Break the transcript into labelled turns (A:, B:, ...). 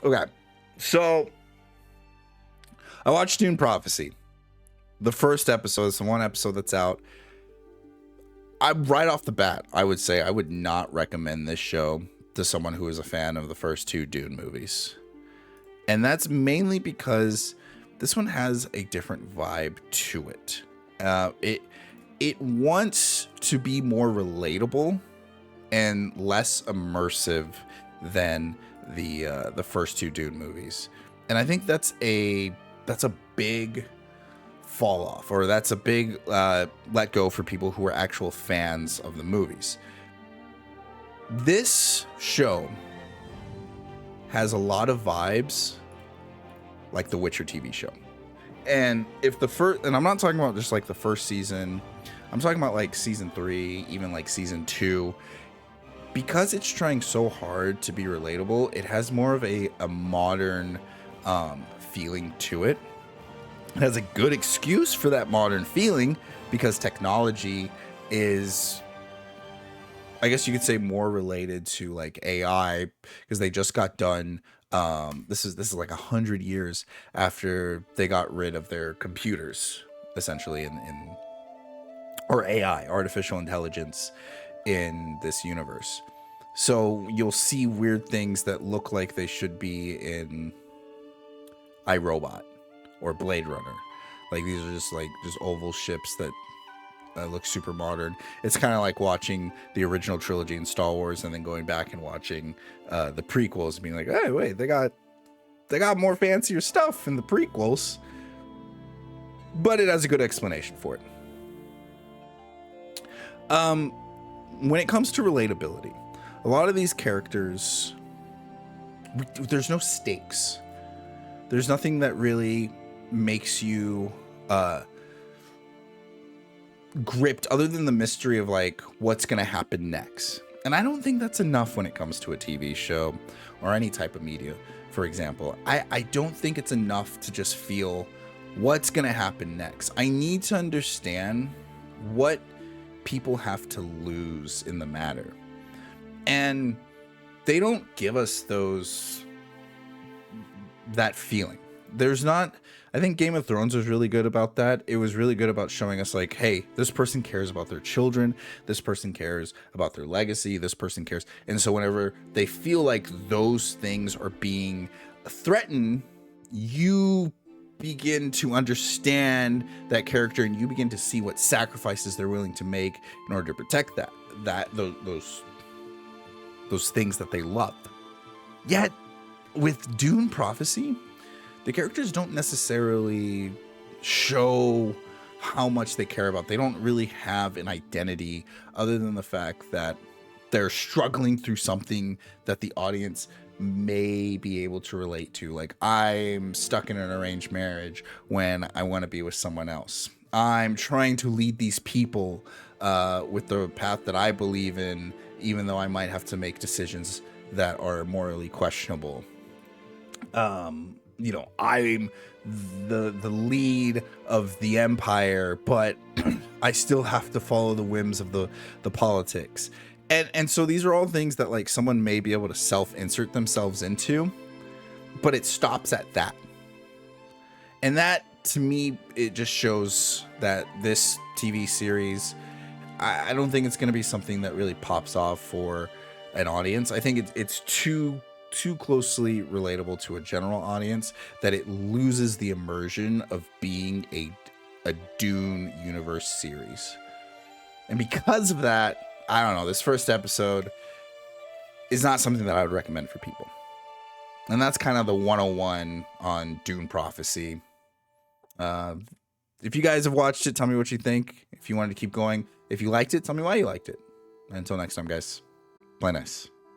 A: Okay, so I watched Dune Prophecy. The first episode is the one episode that's out. I right off the bat, I would say I would not recommend this show to someone who is a fan of the first two Dune movies. And that's mainly because this one has a different vibe to it. It wants to be more relatable and less immersive than the first two Dune movies. And I think that's a big fall off, or that's a big let go for people who are actual fans of the movies. This show has a lot of vibes like the Witcher TV show. And if the first, and I'm not talking about just like the first season, I'm talking about like season 3, even like season 2, because it's trying so hard to be relatable, it has more of a modern feeling to it. It has a good excuse for that modern feeling because technology is, I guess you could say, more related to like AI, because they just got done. This is like 100 years after they got rid of their computers, essentially, in or AI, artificial intelligence, in this universe. So you'll see weird things that look like they should be in iRobot or Blade Runner. Like these are just oval ships that look super modern. It's kind of like watching the original trilogy in Star Wars and then going back and watching the prequels and being like, hey, wait, they got more fancier stuff in the prequels, but it has a good explanation for it. When it comes to relatability, a lot of these characters, there's no stakes. There's nothing that really makes you gripped other than the mystery of like what's going to happen next. And I don't think that's enough when it comes to a TV show or any type of media, for example. I don't think it's enough to just feel what's going to happen next. I need to understand what people have to lose in the matter. And they don't give us that feeling. There's not, I think Game of Thrones was really good about that. It was really good about showing us like, hey, this person cares about their children. This person cares about their legacy. This person cares. And so whenever they feel like those things are being threatened, you begin to understand that character and you begin to see what sacrifices they're willing to make in order to protect those things that they love. Yet with Dune Prophecy, the characters don't necessarily show how much they care about. They don't really have an identity other than the fact that they're struggling through something that the audience may be able to relate to. Like, I'm stuck in an arranged marriage when I want to be with someone else. I'm trying to lead these people with the path that I believe in, even though I might have to make decisions that are morally questionable. You know, I'm the lead of the empire, but I still have to follow the whims of the politics. And so these are all things that like someone may be able to self-insert themselves into, but it stops at that. And that, to me, it just shows that this TV series, I don't think it's going to be something that really pops off for an audience. I think it's too closely relatable to a general audience that it loses the immersion of being a Dune universe series. And because of that, I don't know, this first episode is not something that I would recommend for people. And that's kind of the 101 on Dune Prophecy. If you guys have watched it, tell me what you think. If you wanted to keep going, if you liked it, tell me why you liked it. Until next time, guys, play nice.